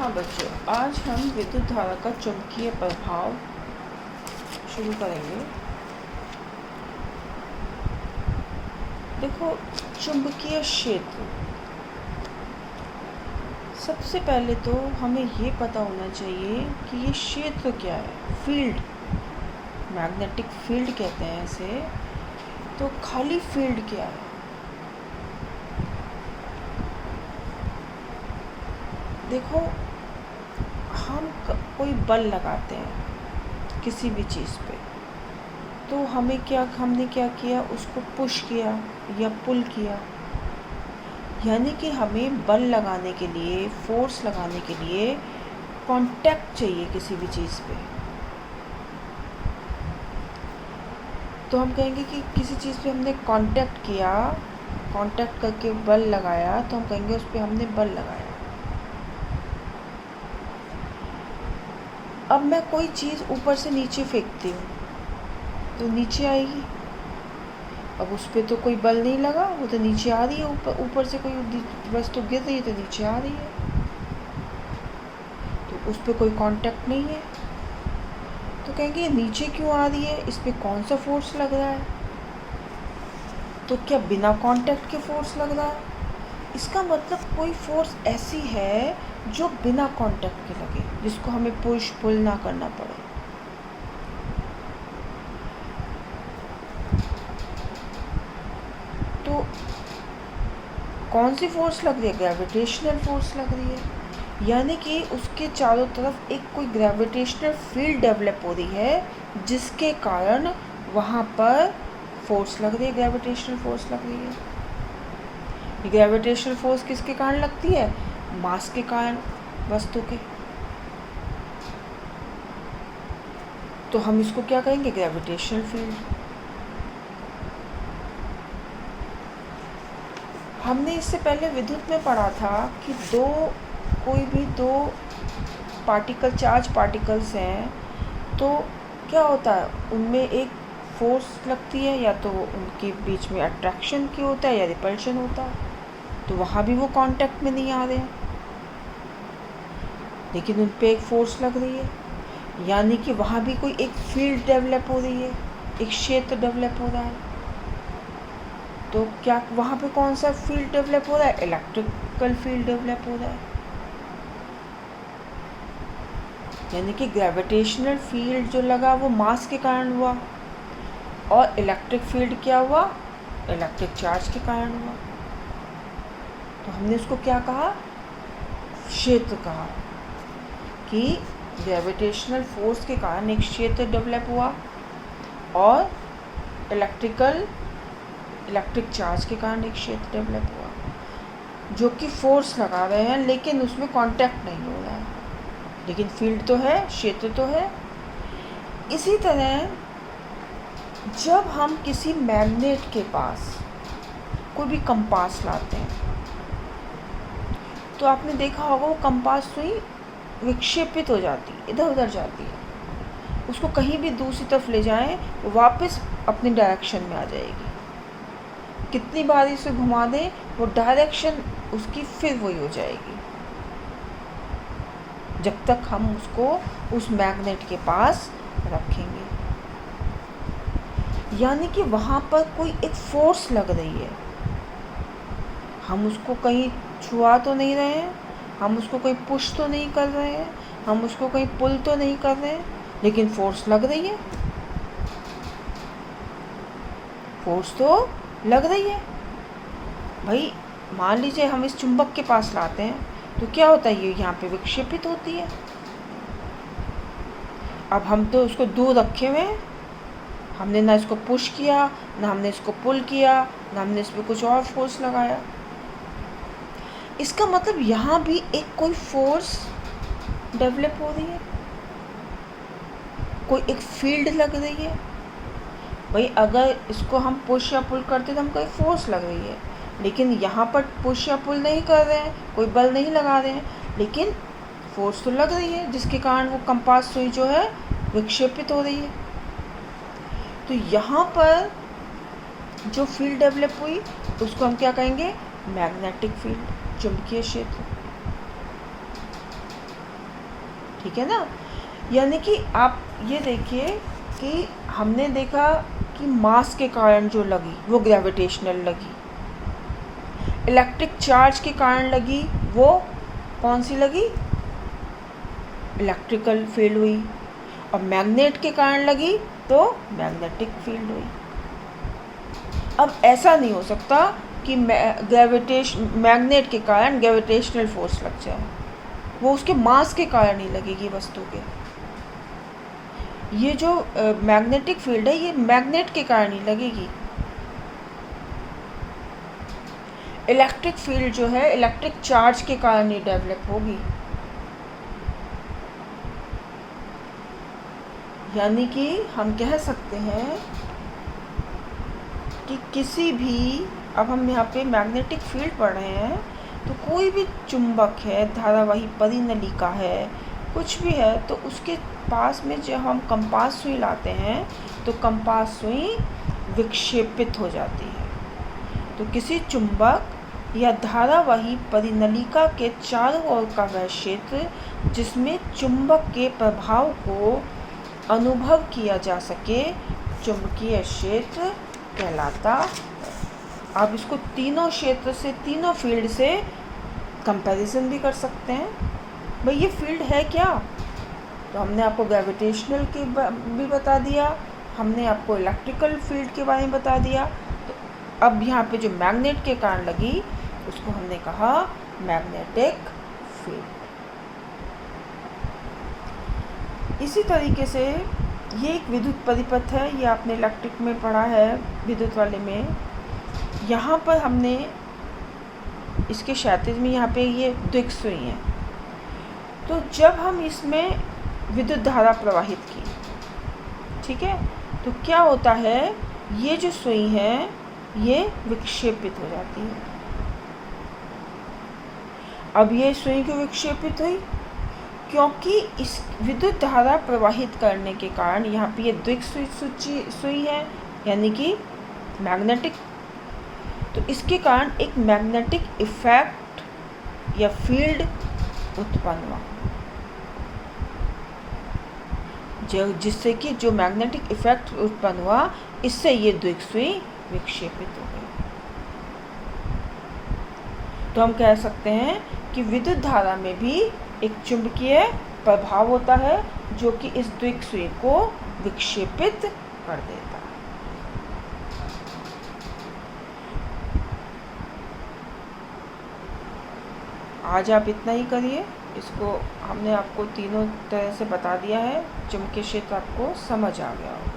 हाँ बच्चों, आज हम विद्युत धारा का चुंबकीय प्रभाव शुरू करेंगे। देखो, चुंबकीय क्षेत्र, सबसे पहले तो हमें ये पता होना चाहिए कि ये क्षेत्र क्या है। फील्ड, मैग्नेटिक फील्ड कहते हैं इसे। तो खाली फील्ड क्या है? देखो, हम कोई बल लगाते हैं किसी भी चीज़ पे, तो हमने क्या किया, उसको पुश किया या पुल किया। यानी कि हमें बल लगाने के लिए, फोर्स लगाने के लिए कांटेक्ट चाहिए किसी भी चीज़ पे। तो हम कहेंगे कि किसी चीज़ पे हमने कांटेक्ट किया, कांटेक्ट करके बल लगाया, तो हम कहेंगे उस पे हमने बल लगाया। अब मैं कोई चीज़ ऊपर से नीचे फेंकती हूँ तो नीचे आएगी। अब उस पर तो कोई बल नहीं लगा, वो तो नीचे आ रही है। ऊपर से कोई वस्तु गिर रही है तो नीचे आ रही है, तो उस पर कोई कांटेक्ट नहीं है। तो कहेंगे नीचे क्यों आ रही है, इस पर कौन सा फोर्स लग रहा है? तो क्या बिना कांटेक्ट के फोर्स लग रहा है? इसका मतलब कोई फोर्स ऐसी है जो बिना कांटेक्ट के लगे, जिसको हमें पुश पुल ना करना पड़े। तो कौन सी फोर्स लग रही है? ग्रेविटेशनल फोर्स लग रही है। यानी कि उसके चारों तरफ एक कोई ग्रेविटेशनल फील्ड डेवलप हो रही है, जिसके कारण वहाँ पर फोर्स लग रही है, ग्रेविटेशनल फोर्स लग रही है। ग्रेविटेशनल फोर्स किसके कारण लगती है? मास के कारण, वस्तु के। तो हम इसको क्या कहेंगे? Gravitational field. हमने इससे पहले विद्युत में पढ़ा था कि कोई भी दो पार्टिकल, चार्ज पार्टिकल्स हैं, तो क्या होता है, उनमें एक फोर्स लगती है, या तो उनके बीच में अट्रैक्शन की होता है या रिपल्शन होता है। तो वहाँ भी वो कांटेक्ट में नहीं आ रहे हैं, लेकिन उन पे एक फोर्स लग रही है। यानी कि वहाँ भी कोई एक फील्ड डेवलप हो रही है, एक क्षेत्र डेवलप हो रहा है। तो क्या वहाँ पे कौन सा फील्ड डेवलप हो रहा है? इलेक्ट्रिकल फील्ड डेवलप हो रहा है। यानी कि ग्रेविटेशनल फील्ड जो लगा वो मास के कारण हुआ, और इलेक्ट्रिक फील्ड क्या हुआ? इलेक्ट्रिक चार्ज के कारण हुआ। तो हमने उसको क्या कहा? क्षेत्र कहा, कि ग्रेविटेशनल फोर्स के कारण एक क्षेत्र डेवलप हुआ, और इलेक्ट्रिक चार्ज के कारण एक क्षेत्र डेवलप हुआ, जो कि फोर्स लगा रहे हैं लेकिन उसमें कांटेक्ट नहीं हो रहा है, लेकिन फील्ड तो है, क्षेत्र तो है। इसी तरह जब हम किसी मैग्नेट के पास कोई भी कंपास लाते हैं, तो आपने देखा होगा वो कंपास सुई विक्षेपित हो जाती है, इधर उधर जाती है। उसको कहीं भी दूसरी तरफ ले जाएं, वो वापस अपनी डायरेक्शन में आ जाएगी। कितनी बार इसे घुमा दें, वो डायरेक्शन उसकी फिर वही हो जाएगी, जब तक हम उसको उस मैग्नेट के पास रखेंगे। यानी कि वहाँ पर कोई एक फोर्स लग रही है। हम उसको कहीं छुआ तो नहीं रहे हैं, हम उसको कहीं पुश तो नहीं कर रहे हैं, हम उसको कहीं पुल तो नहीं कर रहे हैं, लेकिन फोर्स लग रही है। फोर्स तो लग रही है भाई। मान लीजिए हम इस चुंबक के पास लाते हैं, तो क्या होता है, ये यहाँ पे विक्षेपित होती है। अब हम तो उसको दूर रखे हुए हैं, हमने ना इसको पुश किया, ना हमने इसको पुल किया, ना हमने इस पर कुछ और फोर्स लगाया। इसका मतलब यहाँ भी एक कोई फोर्स डेवलप हो रही है, कोई एक फील्ड लग रही है भाई। अगर इसको हम पुश या पुल करते तो हमको एक फोर्स लग रही है, लेकिन यहाँ पर पुश या पुल नहीं कर रहे हैं, कोई बल नहीं लगा रहे हैं, लेकिन फोर्स तो लग रही है, जिसके कारण वो कंपास सुई जो है विक्षेपित हो रही है। तो यहाँ पर जो फील्ड डेवलप हुई उसको हम क्या कहेंगे? मैग्नेटिक फील्ड, चुंबकीय क्षेत्र। ठीक है ना। यानी कि आप ये देखिए कि हमने देखा कि मास के कारण जो लगी वो ग्रेविटेशनल लगी, इलेक्ट्रिक चार्ज के कारण लगी वो कौन सी लगी, इलेक्ट्रिकल फील्ड हुई, और मैग्नेट के कारण लगी तो मैग्नेटिक फील्ड हुई। अब ऐसा नहीं हो सकता कि मैग्नेट के कारण ग्रेविटेशनल फोर्स लग जाए, वो उसके मास के कारण ही लगेगी वस्तु के। ये जो मैग्नेटिक फील्ड है ये मैग्नेट के कारण ही लगेगी। इलेक्ट्रिक फील्ड जो है इलेक्ट्रिक चार्ज के कारण ही डेवलप होगी। यानी कि हम कह सकते हैं कि किसी भी, अब हम यहाँ पे मैग्नेटिक फील्ड पढ़ रहे हैं, तो कोई भी चुंबक है, धारावाही परिनलिका है, कुछ भी है, तो उसके पास में जब हम कंपास सुई लाते हैं तो कंपास सुई विक्षेपित हो जाती है। तो किसी चुंबक या धारावाही परिनलिका के चारों ओर का वह क्षेत्र जिसमें चुंबक के प्रभाव को अनुभव किया जा सके चुंबकीय क्षेत्र कहलाता है। आप इसको तीनों क्षेत्र से, तीनों फील्ड से कंपैरिजन भी कर सकते हैं। भाई ये फील्ड है क्या, तो हमने आपको ग्रेविटेशनल के भी बता दिया, हमने आपको इलेक्ट्रिकल फील्ड के बारे में बता दिया। तो अब यहाँ पे जो मैग्नेट के कारण लगी उसको हमने कहा मैग्नेटिक फील्ड। इसी तरीके से ये एक विद्युत परिपथ है, ये आपने इलेक्ट्रिक में पढ़ा है, विद्युत वाले में। यहाँ पर हमने इसके क्षैतिज में यहाँ पे ये द्विक सुई है, तो जब हम इसमें विद्युत धारा प्रवाहित की, ठीक है, तो क्या होता है, ये जो सुई है ये विक्षेपित हो जाती है। अब ये सुई क्यों विक्षेपित हुई, क्योंकि इस विद्युत धारा प्रवाहित करने के कारण यहाँ पे ये द्विक सुई है, यानी कि मैग्नेटिक, तो इसके कारण एक मैग्नेटिक इफेक्ट या फील्ड उत्पन्न हुआ, जिससे कि जो मैग्नेटिक इफेक्ट उत्पन्न हुआ इससे ये द्विक सुई विक्षेपित हो गई। तो हम कह सकते हैं कि विद्युत धारा में भी एक चुंबकीय प्रभाव होता है जो कि इस द्विक सुई को विक्षेपित कर देता है। आज आप इतना ही करिए, इसको हमने आपको तीनों तरह से बता दिया है, चुंबकीय क्षेत्र आपको समझ आ गया होगा।